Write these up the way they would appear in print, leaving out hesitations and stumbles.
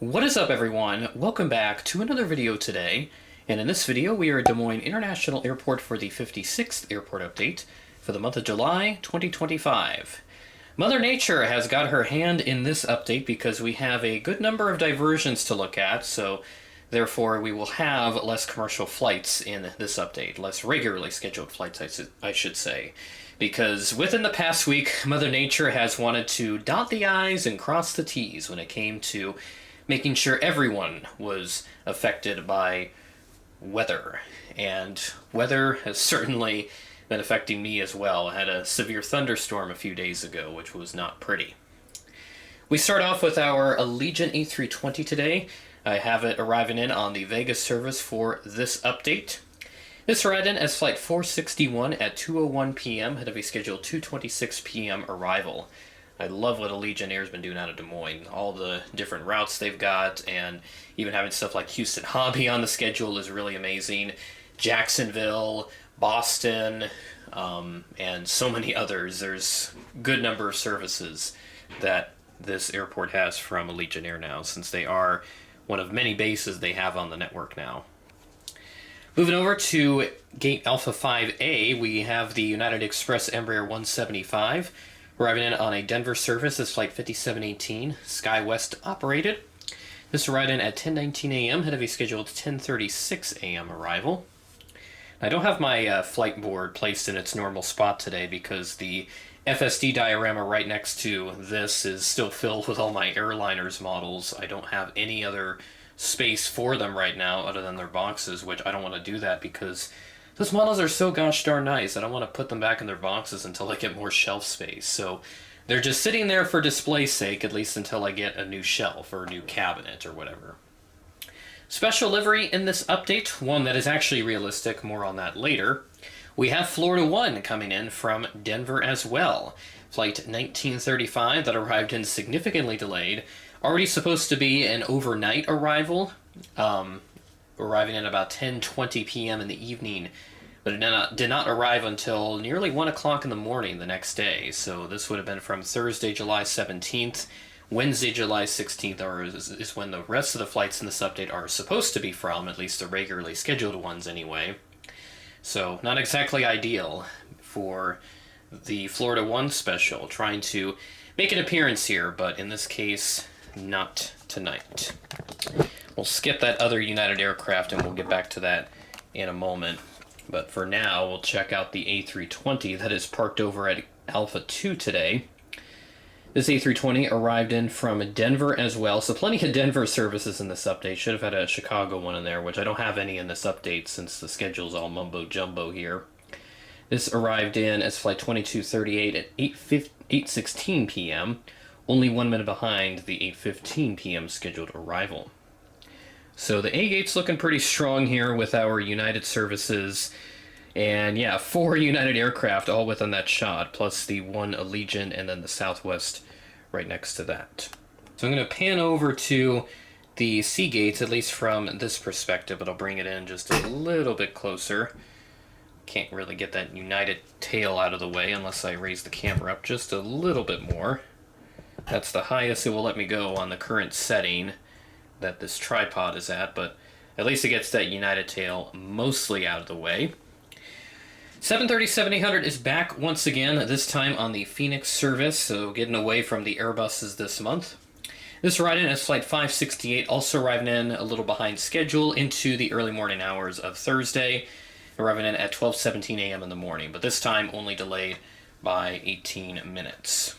What is up, everyone? Welcome back to another video today, and in this video we are at Des Moines International Airport for the 56th airport update for the month of July 2025. Mother Nature has got her hand in this update because we have a good number of diversions to look at, so therefore we will have less commercial flights in this update, less regularly scheduled flights I should say. Because within the past week, Mother Nature has wanted to dot the I's and cross the T's when it came to making sure everyone was affected by weather. And weather has certainly been affecting me as well. I had a severe thunderstorm a few days ago, which was not pretty. We start off with our Allegiant A320 today. I have it arriving in on the Vegas service for this update. This arrived in as Flight 461 at 2:01 p.m. had a scheduled 2:26 p.m. arrival. I love what Allegiant Air's been doing out of Des Moines. All the different routes they've got, and even having stuff like Houston Hobby on the schedule is really amazing. Jacksonville, Boston, and so many others. There's a good number of services that this airport has from Allegiant Air now, since they are one of many bases they have on the network now. Moving over to Gate Alpha 5A, we have the United Express Embraer 175. Arriving in on a Denver service is Flight 5718, SkyWest operated. This arrived in at 10:19 a.m., had a scheduled 10:36 a.m. arrival. I don't have my flight board placed in its normal spot today because the FSD diorama right next to this is still filled with all my airliners models. I don't have any other space for them right now other than their boxes, which I don't want to do that because those models are so gosh darn nice. I don't want to put them back in their boxes until I get more shelf space. So they're just sitting there for display's sake, at least until I get a new shelf or a new cabinet or whatever. Special livery in this update, one that is actually realistic, more on that later. We have Florida 1 coming in from Denver as well. Flight 1935 that arrived in significantly delayed. Already supposed to be an overnight arrival. Arriving at about 10:20 p.m. in the evening, but it did not arrive until nearly 1 o'clock in the morning the next day. So this would have been from Thursday, July 17th. Wednesday, July 16th is when the rest of the flights in this update are supposed to be from, at least the regularly scheduled ones anyway. So not exactly ideal for the Florida 1 special, trying to make an appearance here, but in this case, not tonight. We'll skip that other United aircraft and we'll get back to that in a moment. But for now, we'll check out the A320 that is parked over at Alpha 2 today. This A320 arrived in from Denver as well, so plenty of Denver services in this update. Should have had a Chicago one in there, which I don't have any in this update since the schedule's all mumbo-jumbo here. This arrived in as Flight 2238 at 8:16 p.m., only 1 minute behind the 8:15 p.m. scheduled arrival. So the A-gate's looking pretty strong here with our United services. And yeah, 4 United aircraft all within that shot, plus the 1 Allegiant and then the Southwest right next to that. So I'm going to pan over to the C gates, at least from this perspective, but I'll bring it in just a little bit closer. Can't really get that United tail out of the way unless I raise the camera up just a little bit more. That's the highest it will let me go on the current setting that this tripod is at, but at least it gets that United tail mostly out of the way. 737-800 is back once again, this time on the Phoenix service, so getting away from the Airbuses this month. This arrived in as Flight 568, also arriving in a little behind schedule into the early morning hours of Thursday, arriving in at 12:17 a.m. in the morning, but this time only delayed by 18 minutes.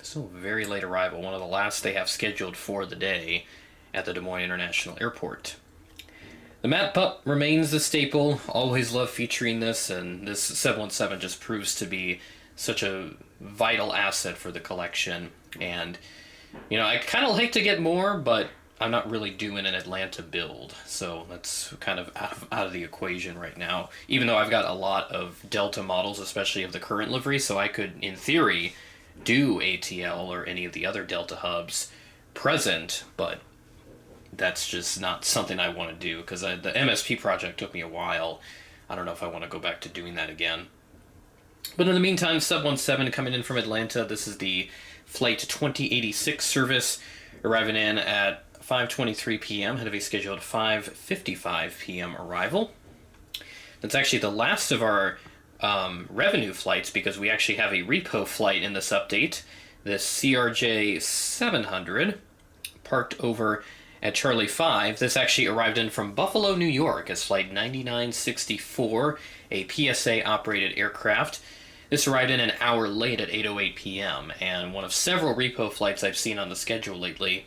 So very late arrival, one of the last they have scheduled for the day at the Des Moines International Airport. The Matte Pup remains the staple. Always love featuring this, and this 717 just proves to be such a vital asset for the collection. And, you know, I kind of like to get more, but I'm not really doing an Atlanta build, so that's kind of out of the equation right now. Even though I've got a lot of Delta models, especially of the current livery, so I could, in theory, do ATL or any of the other Delta hubs present, but that's just not something I want to do because the MSP project took me a while. I don't know if I want to go back to doing that again. But in the meantime, Sub 17 coming in from Atlanta. This is the Flight 2086 service, arriving in at 5:23 p.m. ahead of a scheduled 5:55 p.m. arrival. That's actually the last of our revenue flights because we actually have a repo flight in this update. This CRJ 700 parked over at Charlie 5. This actually arrived in from Buffalo, New York as Flight 9964, a PSA-operated aircraft. This arrived in an hour late at 8:08 p.m., and one of several repo flights I've seen on the schedule lately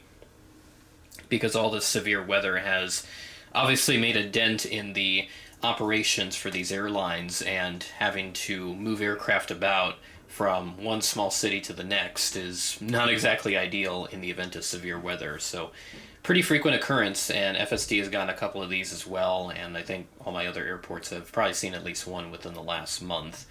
because all this severe weather has obviously made a dent in the operations for these airlines, and having to move aircraft about from one small city to the next is not exactly ideal in the event of severe weather. So pretty frequent occurrence, and FSD has gotten a couple of these as well, and I think all my other airports have probably seen at least one within the last month,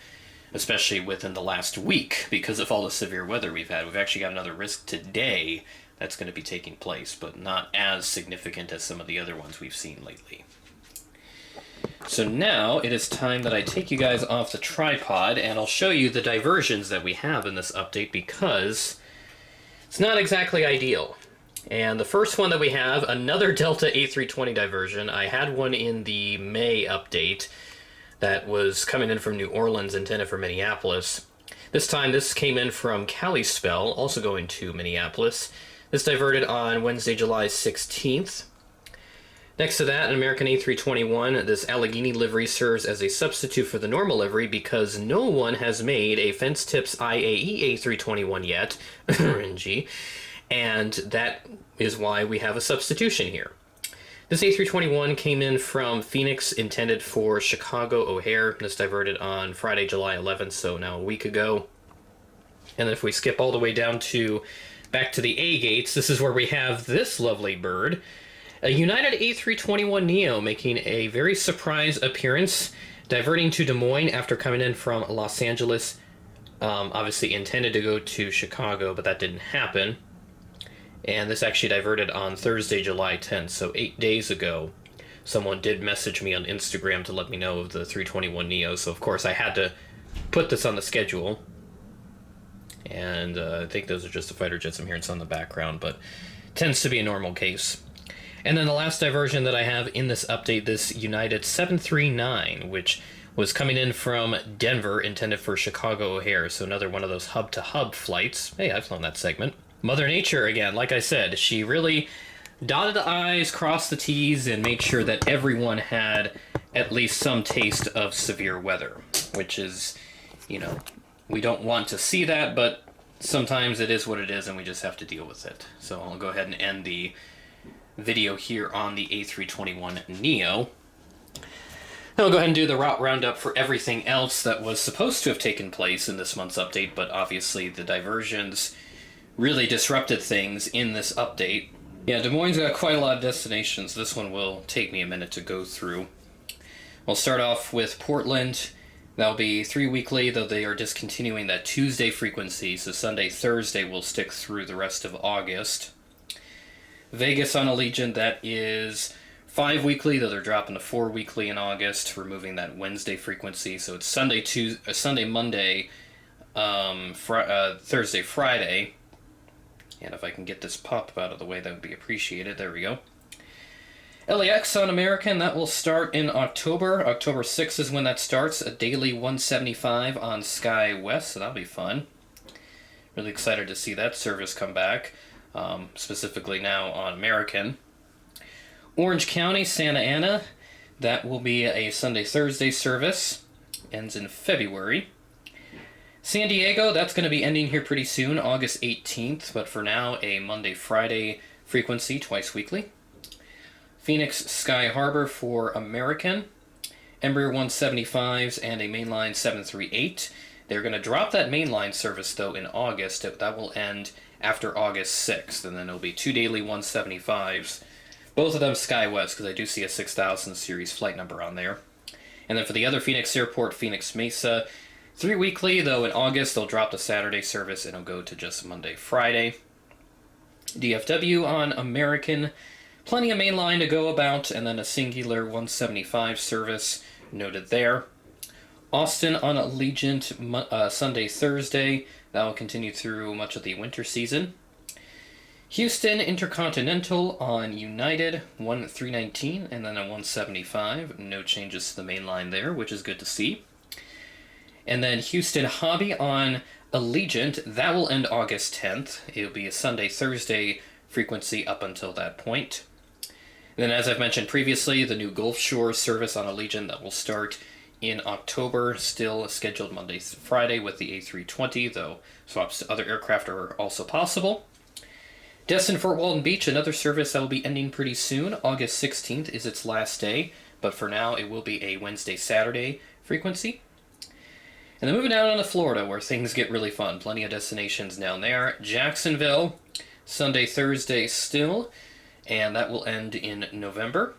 especially within the last week because of all the severe weather we've had. We've actually got another risk today that's going to be taking place, but not as significant as some of the other ones we've seen lately. So now it is time that I take you guys off the tripod and I'll show you the diversions that we have in this update because it's not exactly ideal. And the first one that we have, another Delta A320 diversion. I had one in the May update that was coming in from New Orleans intended for Minneapolis. This time this came in from Kalispell, also going to Minneapolis. This diverted on Wednesday, July 16th. Next to that, an American A321, this Allegheny livery serves as a substitute for the normal livery because no one has made a Fence Tips IAE A321 yet, RNG, and that is why we have a substitution here. This A321 came in from Phoenix, intended for Chicago O'Hare. This diverted on Friday, July 11th, so now a week ago. And then if we skip all the way down to back to the A gates, this is where we have this lovely bird. A United A321neo making a very surprise appearance, diverting to Des Moines after coming in from Los Angeles. Obviously intended to go to Chicago, but that didn't happen. And this actually diverted on Thursday, July 10th, so 8 days ago. Someone did message me on Instagram to let me know of the 321neo, so of course I had to put this on the schedule. And I think those are just the fighter jets I'm hearing some in the background, but tends to be a normal case. And then the last diversion that I have in this update, this United 739, which was coming in from Denver, intended for Chicago O'Hare, so another one of those hub-to-hub flights. Hey, I've flown that segment. Mother Nature, again, like I said, she really dotted the I's, crossed the T's, and made sure that everyone had at least some taste of severe weather, which is, you know, we don't want to see that, but sometimes it is what it is, and we just have to deal with it. So I'll go ahead and end the video here on the A321neo. I'll go ahead and do the route roundup for everything else that was supposed to have taken place in this month's update, but obviously the diversions really disrupted things in this update. Yeah, Des Moines got quite a lot of destinations. This one will take me a minute to go through. We'll start off with Portland. That'll be 3 weekly, though they are discontinuing that Tuesday frequency, so Sunday, Thursday will stick through the rest of August. Vegas on Allegiant, that is 5 weekly, though they're dropping to 4 weekly in August, removing that Wednesday frequency. So it's Sunday, Monday, Thursday, Friday. And if I can get this pop out of the way, that would be appreciated. There we go. LAX on American, that will start in October. October 6th is when that starts. A daily 175 on Sky West, so that'll be fun. Really excited to see that service come back. Specifically now on American. Orange County, Santa Ana, that will be a Sunday-Thursday service. Ends in February. San Diego, that's going to be ending here pretty soon, August 18th, but for now, a Monday-Friday frequency, twice weekly. Phoenix Sky Harbor for American. Embraer 175s and a mainline 738. They're going to drop that mainline service, though, in August. That will end after August 6th, and then it'll be 2 daily 175s. Both of them SkyWest, because I do see a 6000 series flight number on there. And then for the other Phoenix airport, Phoenix Mesa, 3 weekly, though in August they'll drop the Saturday service and it'll go to just Monday, Friday. DFW on American, plenty of mainline to go about, and then a singular 175 service noted there. Austin on Allegiant, Sunday, Thursday. That will continue through much of the winter season. Houston Intercontinental on United 319 and then a 175. No changes to the main line there, which is good to see. And then Houston Hobby on Allegiant. That will end August 10th. It'll be a Sunday-Thursday frequency up until that point. And then, as I've mentioned previously, the new Gulf Shore service on Allegiant that will start in October, still scheduled Monday through Friday with the A320, though swaps to other aircraft are also possible. Destin Fort Walton Beach, another service that will be ending pretty soon. August 16th is its last day, but for now it will be a Wednesday-Saturday frequency. And then moving down on to Florida, where things get really fun. Plenty of destinations down there. Jacksonville, Sunday-Thursday still, and that will end in November.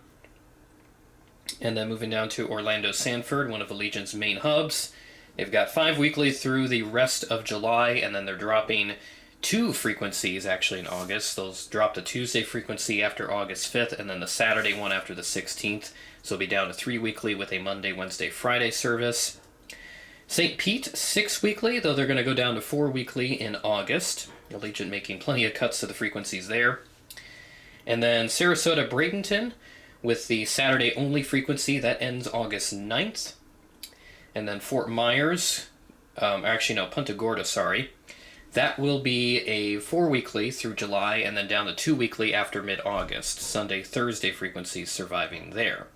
And then moving down to Orlando Sanford, one of Allegiant's main hubs. They've got 5 weekly through the rest of July, and then they're dropping 2 frequencies actually in August. Those drop the Tuesday frequency after August 5th, and then the Saturday one after the 16th. So it'll be down to 3 weekly with a Monday, Wednesday, Friday service. St. Pete, 6 weekly, though they're going to go down to 4 weekly in August. Allegiant making plenty of cuts to the frequencies there. And then Sarasota Bradenton with the Saturday-only frequency. That ends August 9th. And then Fort Myers, Punta Gorda, sorry. That will be a 4 weekly through July, and then down to 2 weekly after mid-August. Sunday, Thursday frequencies surviving there.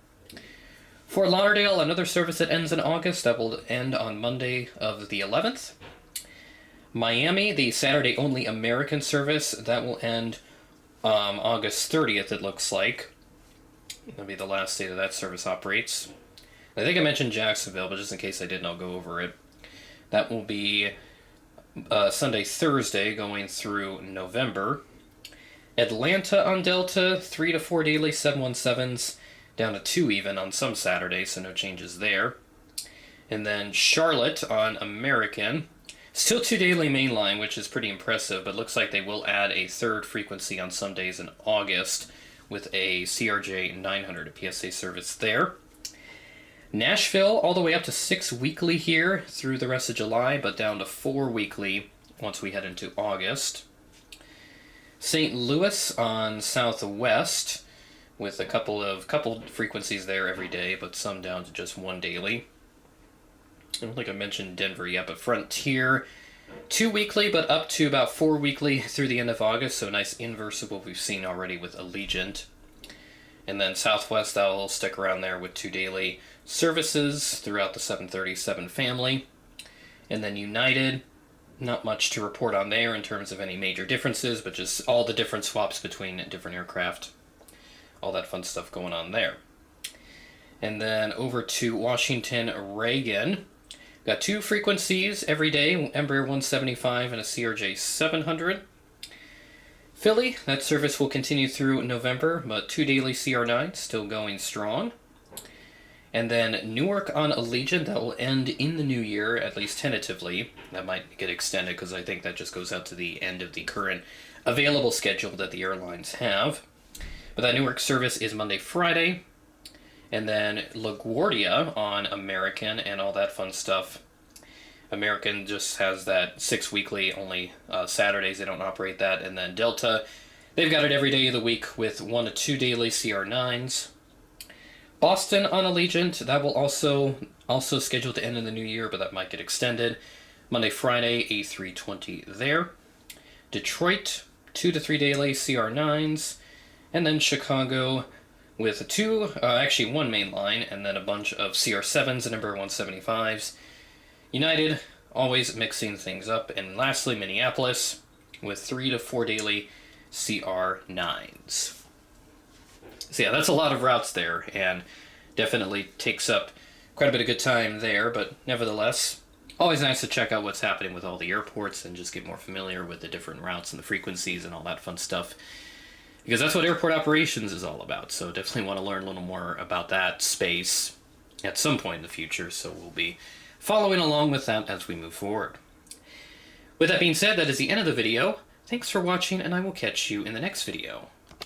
Fort Lauderdale, another service that ends in August. That will end on Monday of the 11th. Miami, the Saturday-only American service. That will end August 30th, it looks like. That'll be the last day that that service operates. I think I mentioned Jacksonville, but just in case I didn't, I'll go over it. That will be Sunday, Thursday, going through November. Atlanta on Delta, 3 to 4 daily 717s, down to 2 even on some Saturdays, so no changes there. And then Charlotte on American, still 2 daily mainline, which is pretty impressive, but looks like they will add a 3rd frequency on some days in August with a CRJ 900, a PSA service there. Nashville, all the way up to 6 weekly here through the rest of July, but down to 4 weekly once we head into August. St. Louis on Southwest with a couple frequencies there every day, but some down to just 1 daily. I don't think I mentioned Denver yet, but Frontier, 2 weekly, but up to about 4 weekly through the end of August, so a nice inverse of what we've seen already with Allegiant. And then Southwest, that will stick around there with 2 daily services throughout the 737 family. And then United, not much to report on there in terms of any major differences, but just all the different swaps between different aircraft. All that fun stuff going on there. And then over to Washington Reagan. Got 2 frequencies every day, Embraer 175 and a CRJ 700. Philly, that service will continue through November, but 2 daily CR9, still going strong. And then Newark on Allegiant, that will end in the new year, at least tentatively. That might get extended because I think that just goes out to the end of the current available schedule that the airlines have. But that Newark service is Monday, Friday. And then LaGuardia on American and all that fun stuff. American just has that 6 weekly, only Saturdays they don't operate that. And then Delta, they've got it every day of the week with 1 to 2 daily CR9s. Boston on Allegiant, that will also scheduled to end in the new year, but that might get extended. Monday, Friday, A320 there. Detroit, 2 to 3 daily CR9s. And then Chicago with 1 main line, and then a bunch of CR7s and Embraer 175s. United, always mixing things up. And lastly, Minneapolis with 3 to 4 daily CR9s. So yeah, that's a lot of routes there, and definitely takes up quite a bit of good time there, but nevertheless, always nice to check out what's happening with all the airports and just get more familiar with the different routes and the frequencies and all that fun stuff, because that's what airport operations is all about. So definitely want to learn a little more about that space at some point in the future, so we'll be following along with that as we move forward. With that being said, that is the end of the video. Thanks for watching, and I will catch you in the next video.